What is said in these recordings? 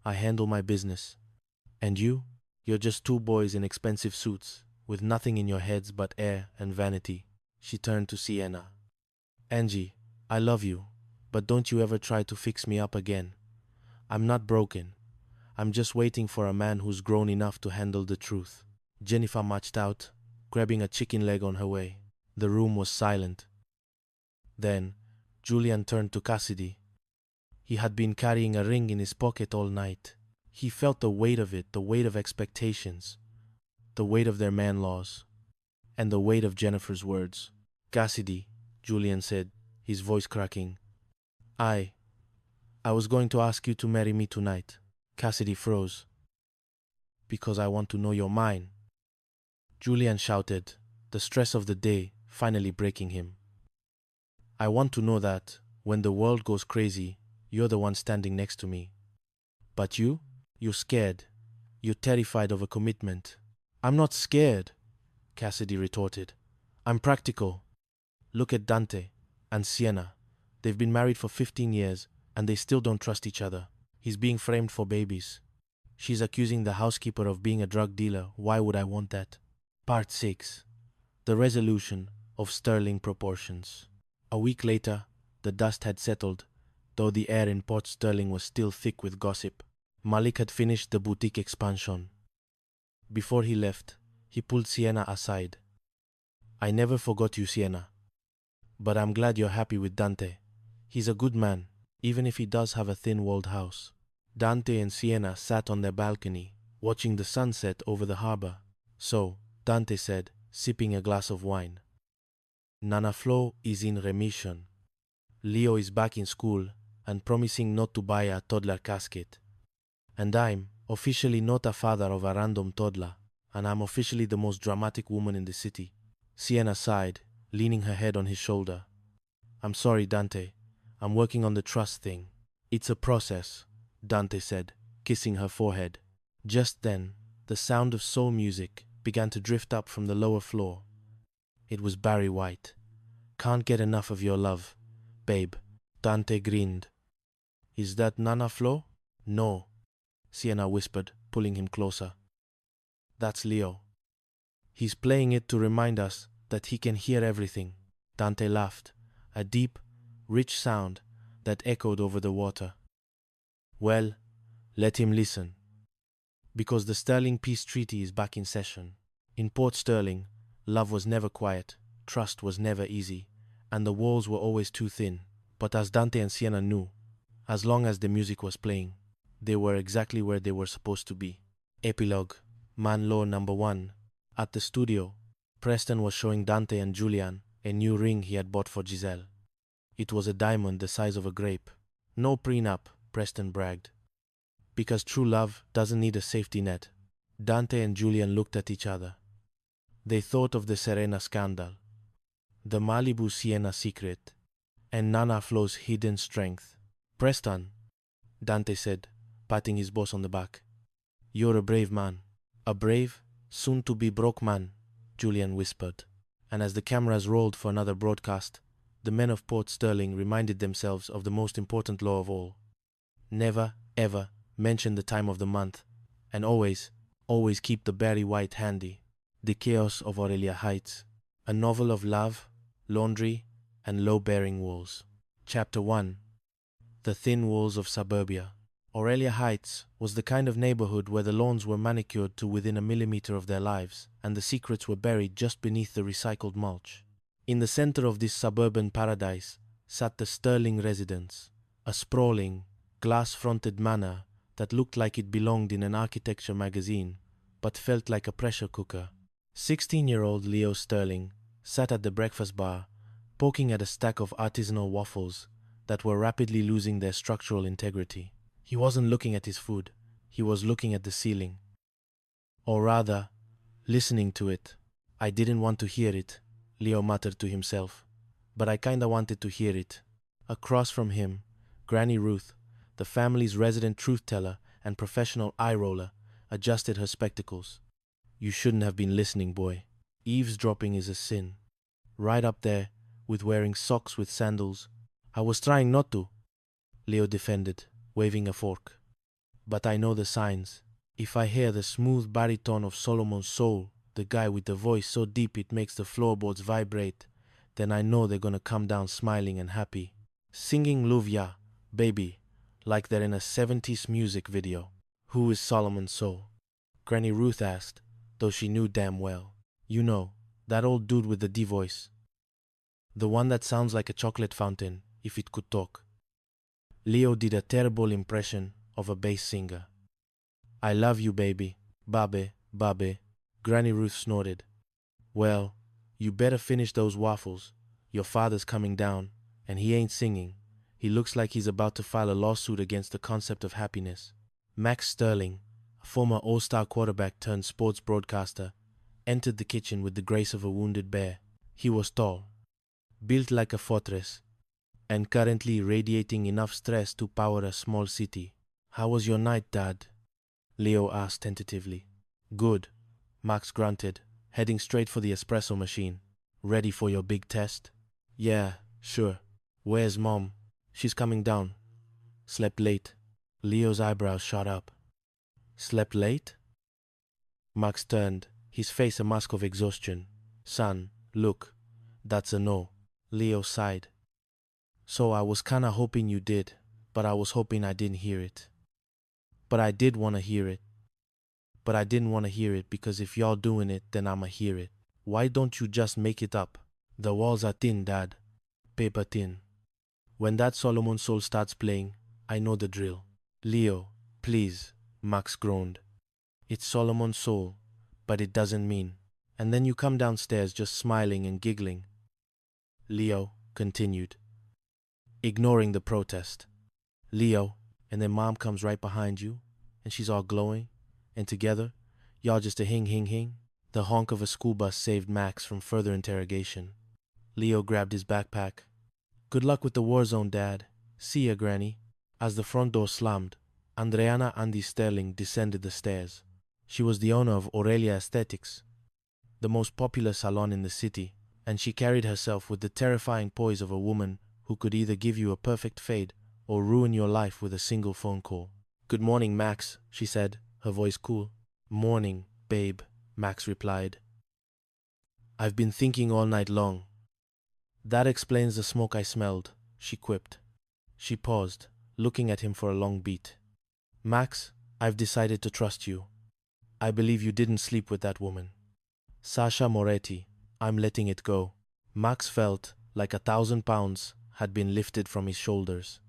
I handle my business. And you? You're just two boys in expensive suits, with nothing in your heads but air and vanity. She turned to Sienna. Angie, I love you, but don't you ever try to fix me up again. I'm not broken. I'm just waiting for a man who's grown enough to handle the truth. Jennifer marched out, grabbing a chicken leg on her way. The room was silent. Then, Julian turned to Cassidy. He had been carrying a ring in his pocket all night. He felt the weight of it, the weight of expectations, the weight of their man-laws, and the weight of Jennifer's words. Cassidy, Julian said, his voice cracking. I was going to ask you to marry me tonight. Cassidy froze. Because I want to know you're mine. Julian shouted, the stress of the day finally breaking him. I want to know that, when the world goes crazy, you're the one standing next to me. But you're scared. You're terrified of a commitment. I'm not scared, Cassidy retorted. I'm practical. Look at Dante and Sienna. They've been married for 15 years and they still don't trust each other. He's being framed for babies. She's accusing the housekeeper of being a drug dealer. Why would I want that? Part 6. The resolution of sterling proportions. A week later, the dust had settled, though the air in Port Sterling was still thick with gossip. Malik had finished the boutique expansion. Before he left, he pulled Sienna aside. I never forgot you, Sienna. But I'm glad you're happy with Dante. He's a good man, even if he does have a thin-walled house. Dante and Sienna sat on their balcony, watching the sunset over the harbor. So, Dante said, sipping a glass of wine. Nana Flo is in remission. Leo is back in school and promising not to buy a toddler casket. And I'm officially not a father of a random toddler, and I'm officially the most dramatic woman in the city. Sienna sighed, leaning her head on his shoulder. I'm sorry, Dante. I'm working on the trust thing. It's a process, Dante said, kissing her forehead. Just then, the sound of soul music began to drift up from the lower floor. It was Barry White. Can't get enough of your love, babe. Dante grinned. Is that Nana Flo? No, Sienna whispered, pulling him closer. That's Leo. He's playing it to remind us that he can hear everything. Dante laughed, a deep, rich sound that echoed over the water. Well, let him listen. Because the Sterling Peace Treaty is back in session. In Port Sterling, love was never quiet, trust was never easy, and the walls were always too thin. But as Dante and Sienna knew, as long as the music was playing, they were exactly where they were supposed to be. Epilogue, Man Law Number 1. At the studio, Preston was showing Dante and Julian a new ring he had bought for Giselle. It was a diamond the size of a grape. No prenup, Preston bragged. Because true love doesn't need a safety net. Dante and Julian looked at each other. They thought of the Serena scandal, the Malibu Sienna secret, and Nana Flo's hidden strength. Preston, Dante said, patting his boss on the back. You're a brave man. A brave, soon-to-be broke man, Julian whispered. And as the cameras rolled for another broadcast, the men of Port Sterling reminded themselves of the most important law of all. Never, ever mention the time of the month, and always keep the Barry White handy. The Chaos of Aurelia Heights, a novel of love, laundry, and low-bearing walls. Chapter 1. The Thin Walls of Suburbia. Aurelia Heights was the kind of neighborhood where the lawns were manicured to within a millimeter of their lives, and the secrets were buried just beneath the recycled mulch. In the center of this suburban paradise sat the Sterling residence, a sprawling, glass-fronted manor that looked like it belonged in an architecture magazine, but felt like a pressure cooker. 16-year-old Leo Sterling sat at the breakfast bar, poking at a stack of artisanal waffles that were rapidly losing their structural integrity. He wasn't looking at his food, he was looking at the ceiling. Or rather, listening to it. I didn't want to hear it, Leo muttered to himself, but I kinda wanted to hear it. Across from him, Granny Ruth, the family's resident truth-teller and professional eye-roller, adjusted her spectacles. You shouldn't have been listening, boy. Eavesdropping is a sin. Right up there with wearing socks with sandals. I was trying not to, Leo defended, waving a fork. but I know the signs. If I hear the smooth baritone of Solomon's soul, the guy with the voice so deep it makes the floorboards vibrate, then I know they're gonna come down smiling and happy, singing Luvia, baby, like they're in a 70s music video. Who is Solomon's soul? Granny Ruth asked, though she knew damn well. You know, that old dude with the D voice. The one that sounds like a chocolate fountain, if it could talk. Leo did a terrible impression of a bass singer. I love you, baby. Babe, babe. Granny Ruth snorted. Well, you better finish those waffles. Your father's coming down, and he ain't singing. He looks like he's about to file a lawsuit against the concept of happiness. Max Sterling, a former all-star quarterback turned sports broadcaster, entered the kitchen with the grace of a wounded bear. He was tall, built like a fortress, and currently radiating enough stress to power a small city. How was your night, Dad? Leo asked tentatively. Good, Max grunted, heading straight for the espresso machine. Ready for your big test? Yeah, sure. Where's Mom? She's coming down. Slept late. Leo's eyebrows shot up. Slept late? Max turned, his face a mask of exhaustion. Son, look, that's a no. Leo sighed. So I was kinda hoping you did, but I was hoping I didn't hear it. But I did want to hear it. But I didn't want to hear it because if y'all doing it, then I'ma hear it. Why don't you just make it up? The walls are thin, Dad. Paper thin. When that Solomon Soul starts playing, I know the drill. Leo, please, Max groaned. It's Solomon Soul, but it doesn't mean. And then you come downstairs just smiling and giggling. Leo continued, ignoring the protest. Leo, and then Mom comes right behind you, and she's all glowing, and together, y'all just a hing. The honk of a school bus saved Max from further interrogation. Leo grabbed his backpack. Good luck with the war zone, Dad. See ya, Granny. As the front door slammed, Andreana Andy Sterling descended the stairs. She was the owner of Aurelia Aesthetics, the most popular salon in the city, and she carried herself with the terrifying poise of a woman who could either give you a perfect fade or ruin your life with a single phone call. Good morning, Max, she said, her voice cool. Morning, babe, Max replied. I've been thinking all night long. That explains the smoke I smelled, she quipped. She paused, looking at him for a long beat. Max, I've decided to trust you. I believe you didn't sleep with that woman. Sasha Moretti, I'm letting it go. Max felt like 1,000 pounds had been lifted from his shoulders.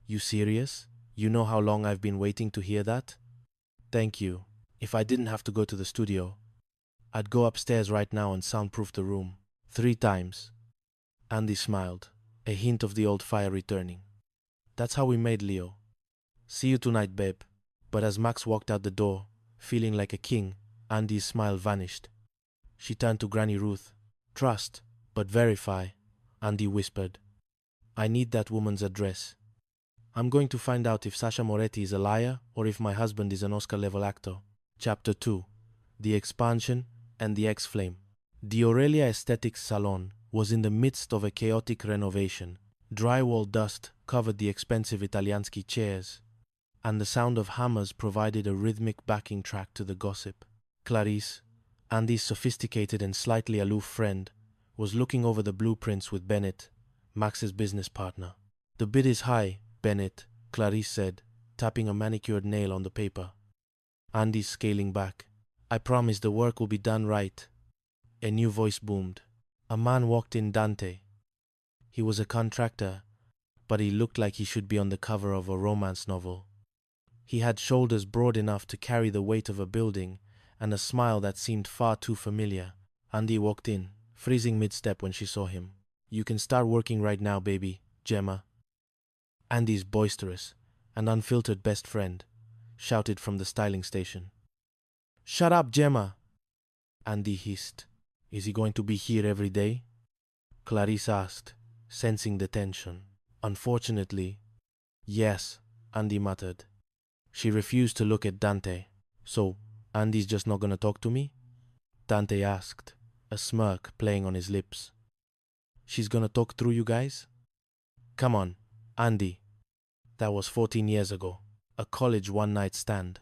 You serious? You know how long I've been waiting to hear that? Thank you. If I didn't have to go to the studio, I'd go upstairs right now and soundproof the room. 3 times. Andy smiled, a hint of the old fire returning. That's how we made Leo. See you tonight, babe. But as Max walked out the door, feeling like a king, Andy's smile vanished. She turned to Granny Ruth. Trust, but verify, Andy whispered. I need that woman's address. I'm going to find out if Sasha Moretti is a liar or if my husband is an Oscar-level actor. Chapter 2. The Expansion and the X-Flame. The Aurelia Aesthetics Salon was in the midst of a chaotic renovation. Drywall dust covered the expensive Italiansky chairs, and the sound of hammers provided a rhythmic backing track to the gossip. Clarice, Andy's sophisticated and slightly aloof friend, was looking over the blueprints with Bennett, Max's business partner. The bid is high, Bennett, Clarice said, tapping a manicured nail on the paper. Andy's scaling back. I promise the work will be done right. A new voice boomed. A man walked in. Dante. He was a contractor, but he looked like he should be on the cover of a romance novel. He had shoulders broad enough to carry the weight of a building and a smile that seemed far too familiar. Andy walked in, freezing mid-step when she saw him. You can start working right now, baby, Gemma. Andy's boisterous and unfiltered best friend shouted from the styling station. Shut up, Gemma! Andy hissed. Is he going to be here every day? Clarice asked, sensing the tension. Unfortunately, yes, Andy muttered. She refused to look at Dante. So, Andy's just not gonna talk to me? Dante asked, a smirk playing on his lips. She's gonna talk through you guys? Come on, Andy. That was 14 years ago. a college one-night stand.